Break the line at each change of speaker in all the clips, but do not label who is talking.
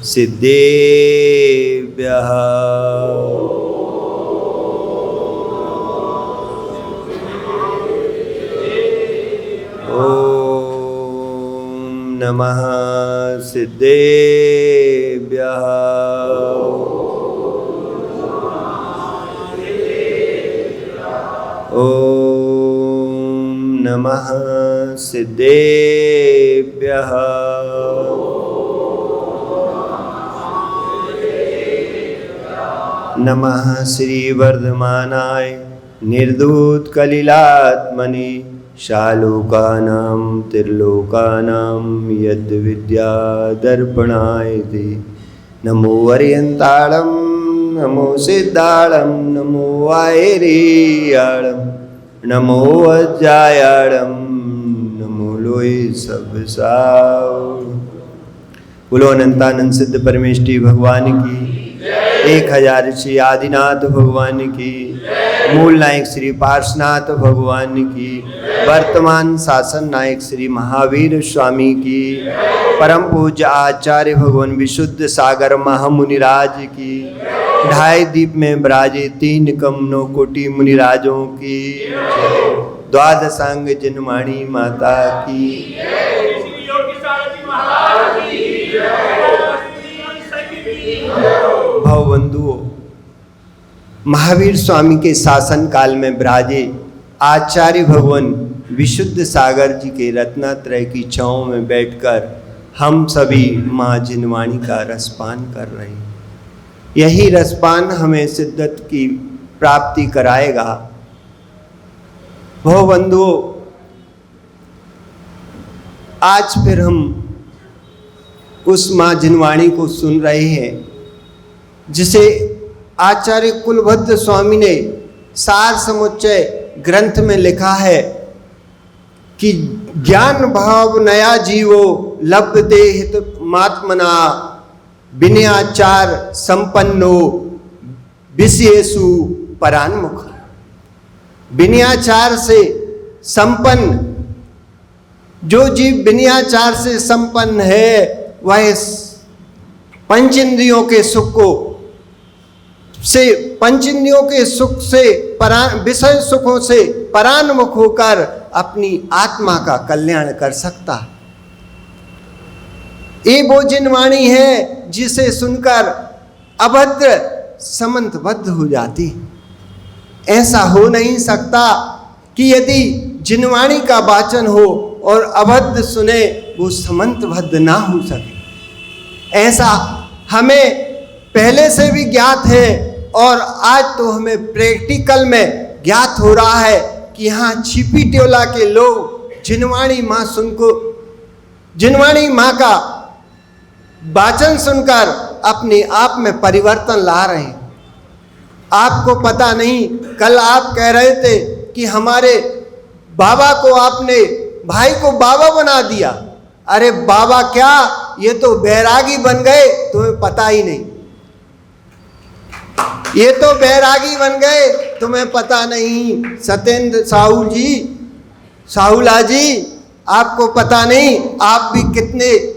सिद्धेभ्यः ॐ नमः सिद्धेभ्यः ॐ नमः सिद्धेभ्यः नमः श्री वर्धमानाय निर्धूत कलिलात्मने शालोकानां त्रिलोकानां यद् विद्या दर्पणाय ते नमो अर्यन्ताळं नमो सिद्धाळं नमो वायरेयाळं नमो वज्रायाळं नमो लोय सब साव। बोलो अनंतानंद सिद्ध परमेष्टि भगवान की 1000 श्री आदिनाथ भगवान की, मूल नायक श्री पार्श्वनाथ भगवान की, वर्तमान शासन नायक श्री महावीर स्वामी की, परम पूज्य आचार्य भगवान विशुद्ध सागर महामुनिराज की, 2.5 दीप में विराजे 3 कमनो कोटि मुनिराजों की, द्वादशांग जनमाणी माता की, भवबंधुओं, महावीर स्वामी के शासन काल में विराजे आचार्य भगवान विशुद्ध सागर जी के रत्नात्रय की छांव में बैठकर हम सभी माँ जिनवाणी का रसपान कर रहे हैं। यही रसपान हमें सिद्धत की प्राप्ति कराएगा। भवबंधुओं, आज फिर हम उस माँ जिनवाणी को सुन रहे हैं जिसे आचार्य कुलभद्र स्वामी ने सार समुच्चय ग्रंथ में लिखा है कि ज्ञान भाव नया जीवो लभते हित मात्मना विनयाचार संपन्नो विषयेषु परान्मुख। विनयाचार से संपन्न जो जीव विनयाचार से संपन्न है वह पंचेंद्रियों के सुख से विषय सुखों से परान्मुख होकर अपनी आत्मा का कल्याण कर सकता है। ये वो जिनवाणी है जिसे सुनकर अभद्र समंतबद्ध हो जाती। ऐसा हो नहीं सकता कि यदि जिनवाणी का वाचन हो और अभद्र सुने वो समंतबद्ध ना हो सके। ऐसा हमें पहले से भी ज्ञात है और आज तो हमें प्रैक्टिकल में ज्ञात हो रहा है कि यहाँ छिपी टोला के लोग जिनवाणी माँ का वाचन सुनकर अपने आप में परिवर्तन ला रहे हैं। आपको पता नहीं, कल आप कह रहे थे कि हमारे बाबा को आपने भाई को बाबा बना दिया। अरे बाबा क्या, ये तो बैरागी बन गए, तुम्हें पता ही नहीं। ये तो बैरागी बन गए, तुम्हें पता नहीं। सत्येंद्र साहूला जी, आपको पता नहीं आप भी कितने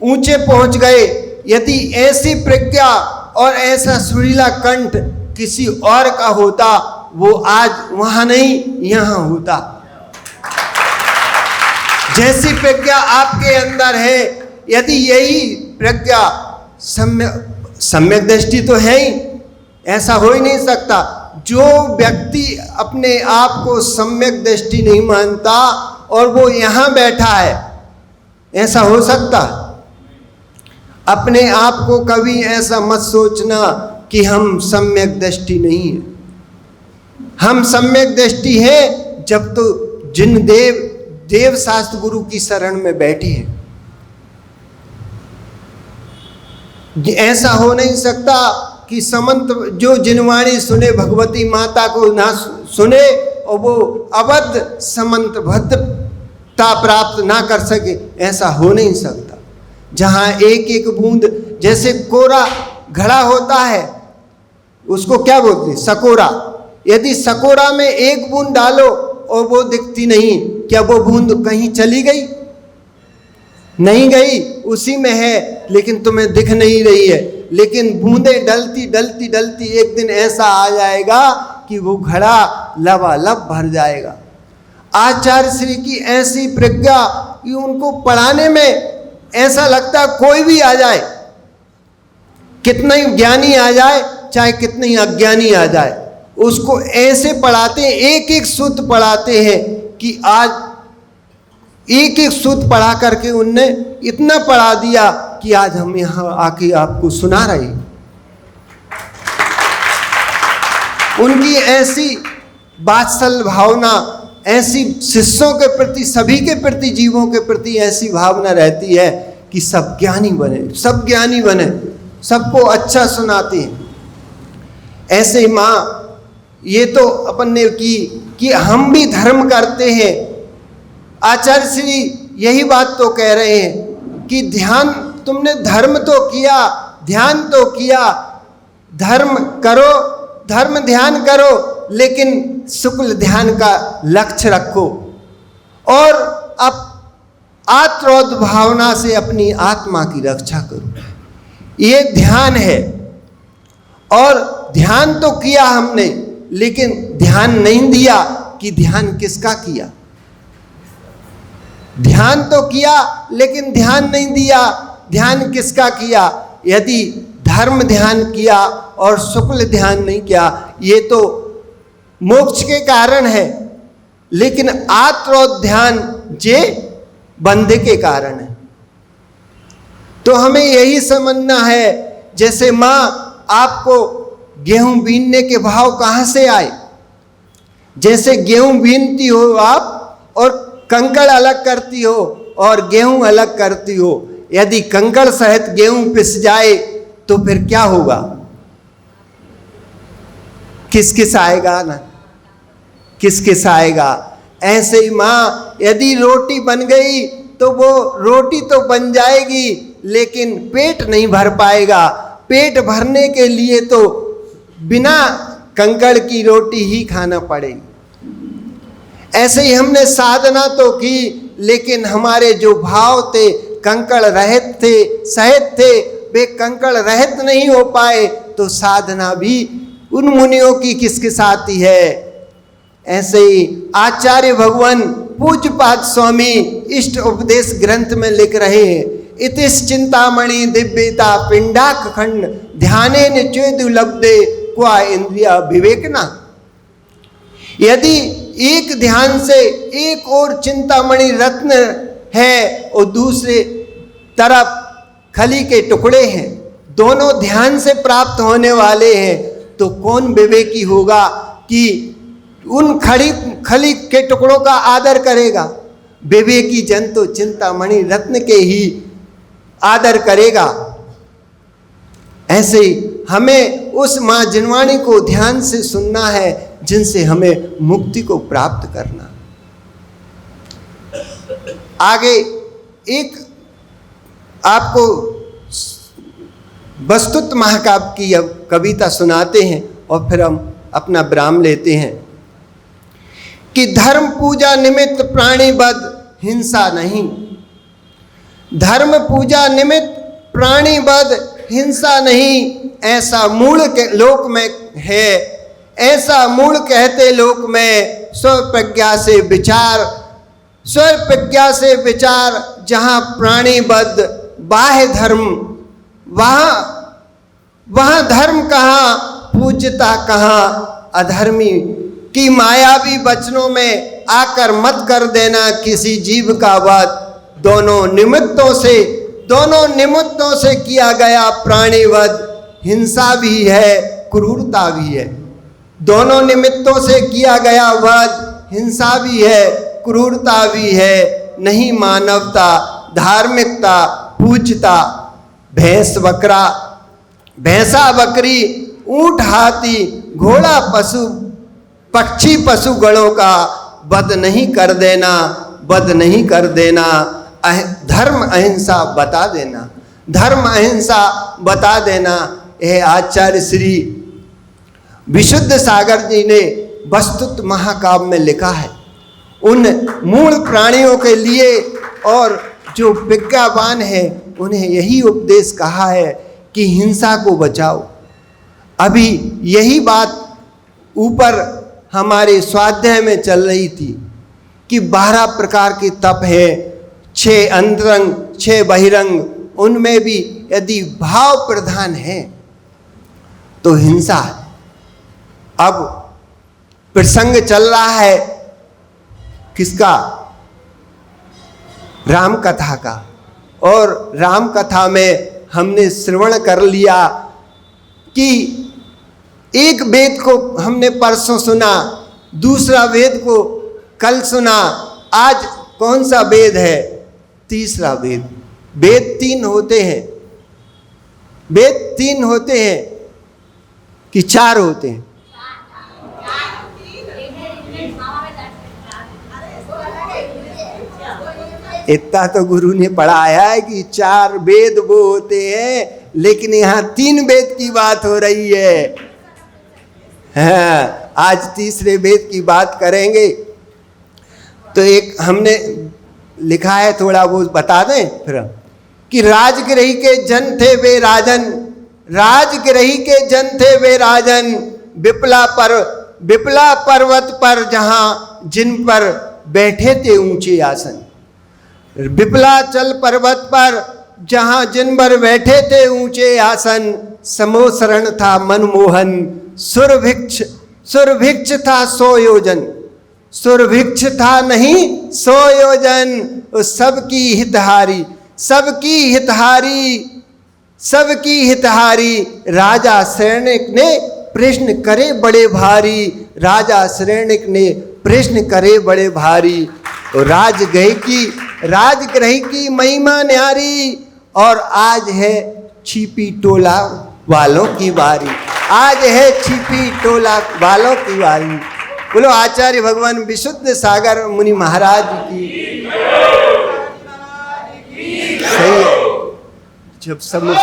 ऊंचे पहुंच गए। यदि ऐसी प्रज्ञा और ऐसा सुरीला कंठ किसी और का होता, वो आज वहां नहीं यहां होता। जैसी प्रज्ञा आपके अंदर है, यदि यही प्रज्ञा सम्यक दृष्टि तो है ही, ऐसा हो ही नहीं सकता। जो व्यक्ति अपने आप को सम्यक दृष्टि नहीं मानता और वो यहाँ बैठा है, ऐसा हो सकता? अपने आप को कभी ऐसा मत सोचना कि हम सम्यक दृष्टि नहीं है। हम सम्यक दृष्टि है जब तो जिन देव शास्त्र गुरु की शरण में बैठे हैं। ऐसा हो नहीं सकता कि समंत जो जिनवाणी सुने भगवती माता को ना सुने और वो अबद्ध समंत भद्रता प्राप्त ना कर सके, ऐसा हो नहीं सकता। जहाँ एक एक बूंद, जैसे कोरा घड़ा होता है उसको क्या बोलते हैं? सकोरा। यदि सकोरा में एक बूंद डालो और वो दिखती नहीं, क्या वो बूंद कहीं चली गई? नहीं गई, उसी में है, लेकिन तुम्हें दिख नहीं रही है। लेकिन बूंदें डलती डलती डलती एक दिन ऐसा आ जाएगा कि वो घड़ा लबालब भर जाएगा। आचार्य श्री की ऐसी प्रज्ञा कि उनको पढ़ाने में ऐसा लगता कोई भी आ जाए, कितना ही ज्ञानी आ जाए चाहे कितनी ही अज्ञानी आ जाए, उसको ऐसे पढ़ाते हैं, एक एक सूत्र पढ़ाते हैं कि आज एक एक सूत्र पढ़ा करके उनने इतना पढ़ा दिया कि आज हम यहाँ आके आपको सुना रहे। उनकी ऐसी वात्सल भावना, ऐसी शिष्यों के प्रति, सभी के प्रति, जीवों के प्रति ऐसी भावना रहती है कि सब ज्ञानी बने, सब ज्ञानी बने, सबको अच्छा सुनाते हैं। ऐसे ही माँ ये तो अपन ने की कि हम भी धर्म करते हैं। आचार्य श्री यही बात तो कह रहे हैं कि ध्यान, तुमने धर्म तो किया, ध्यान तो किया, धर्म करो, धर्म ध्यान करो, लेकिन शुक्ल ध्यान का लक्ष्य रखो और अब आत्रोद भावना से अपनी आत्मा की रक्षा करो। ये ध्यान है। और ध्यान तो किया हमने, लेकिन ध्यान नहीं दिया कि ध्यान किसका किया। ध्यान तो किया लेकिन ध्यान नहीं दिया, ध्यान किसका किया। यदि धर्म ध्यान किया और शुक्ल ध्यान नहीं किया, ये तो मोक्ष के कारण है, लेकिन आत्रोद ध्यान जे बंधे के कारण है। तो हमें यही समझना है, जैसे माँ आपको गेहूं बीनने के भाव कहाँ से आए, जैसे गेहूं बीनती हो आप और कंकड़ अलग करती हो और गेहूं अलग करती हो, यदि कंकड़ सहित गेहूं पिस जाए तो फिर क्या होगा, किस किस आएगा ना, किस किस आएगा। ऐसे ही माँ यदि रोटी बन गई तो वो रोटी तो बन जाएगी, लेकिन पेट नहीं भर पाएगा। पेट भरने के लिए तो बिना कंकड़ की रोटी ही खाना पड़ेगी। ऐसे ही हमने साधना तो की, लेकिन हमारे जो भाव थे कंकड़ रहित थे, सहित थे, वे कंकड़ रहित नहीं हो पाए, तो साधना भी उन मुनियों की किसकिस आती है। ऐसे ही आचार्य भगवान पूज्यपाद स्वामी इष्ट उपदेश ग्रंथ में लिख रहे हैं, इतिश चिंतामणि दिव्यता पिंडाक खंड ध्याने निचेदु लब्धे क्वा इंद्रिया विवेकना। यदि एक ध्यान से एक और चिंतामणि रत्न है और दूसरे तरफ खली के टुकड़े हैं, दोनों ध्यान से प्राप्त होने वाले हैं, तो कौन विवेकी होगा कि उन खली के टुकड़ों का आदर करेगा। विवेकी जन तो चिंतामणि रत्न के ही आदर करेगा। ऐसे ही हमें उस माँ जिनवाणी को ध्यान से सुनना है, जिनसे हमें मुक्ति को प्राप्त करना। आगे एक आपको वस्तुत महाकाव्य की कविता सुनाते हैं और फिर हम अपना विराम लेते हैं कि धर्म पूजा निमित्त प्राणीवध हिंसा नहीं, धर्म पूजा निमित्त प्राणीवध हिंसा नहीं, ऐसा मूल के लोक में है, ऐसा मूल कहते लोक में स्व प्रज्ञा से विचार, स्व प्रज्ञा से विचार, जहाँ प्राणीवध बाह्य धर्म, वहाँ धर्म कहाँ, पूज्यता कहाँ। अधर्मी की मायावी वचनों में आकर मत कर देना किसी जीव का वध। दोनों निमित्तों से किया गया प्राणीवध हिंसा भी है, क्रूरता भी है। दोनों निमित्तों से किया गया वध हिंसा भी है, क्रूरता भी है। नहीं मानवता, धार्मिकता, पूज्यता। भैंसा बकरी, ऊंट हाथी, घोड़ा पशु पक्षी पशु गणों का वध नहीं कर देना, वध नहीं कर देना। धर्म अहिंसा बता देना, धर्म अहिंसा बता देना। यह आचार्य श्री विशुद्ध सागर जी ने वस्तुत महाकाव्य में लिखा है। उन मूल प्राणियों के लिए और जो विज्ञावान है उन्हें यही उपदेश कहा है कि हिंसा को बचाओ। अभी यही बात ऊपर हमारे स्वाध्याय में चल रही थी कि 12 प्रकार के तप है, 6 अंतरंग 6 बहिरंग, उनमें भी यदि भाव प्रधान है तो हिंसा है। अब प्रसंग चल रहा है किसका? राम कथा का। और राम कथा में हमने श्रवण कर लिया कि एक वेद को हमने परसों सुना, दूसरा वेद को कल सुना, आज कौन सा वेद है? तीसरा वेद। वेद 3 होते हैं, वेद 3 होते हैं कि 4 होते हैं? इतना तो गुरु ने पढ़ाया है कि 4 वेद वो होते हैं, लेकिन यहाँ 3 वेद की बात हो रही है। हाँ, आज तीसरे वेद की बात करेंगे। तो एक हमने लिखा है, थोड़ा वो बता दें फिर, कि राजगृही के जन थे वे राजन, राजगृही के जन थे वे राजन, विपला पर्वत पर जहाँ जिन पर बैठे थे ऊंचे आसन। विपलाचल पर्वत पर जहाँ जिन पर बैठे थे ऊंचे आसन, समोसरण था मनमोहन, सुरभिक्ष था 100 योजन, सुरभिक्ष था नहीं 100 योजन, सबकी हितहारी, सबकी हितहारी, सबकी हितहारी। राजा शरणिक ने प्रश्न करे बड़े भारी, राजा शरणिक ने प्रश्न करे बड़े भारी। और राजगृह की महिमा न्यारी, और आज है छिपी टोला वालों की बारी, आज है छिपी टोला वालों की बारी। बोलो आचार्य भगवान विशुद्ध सागर मुनि महाराज की। सही है। जब समुद्र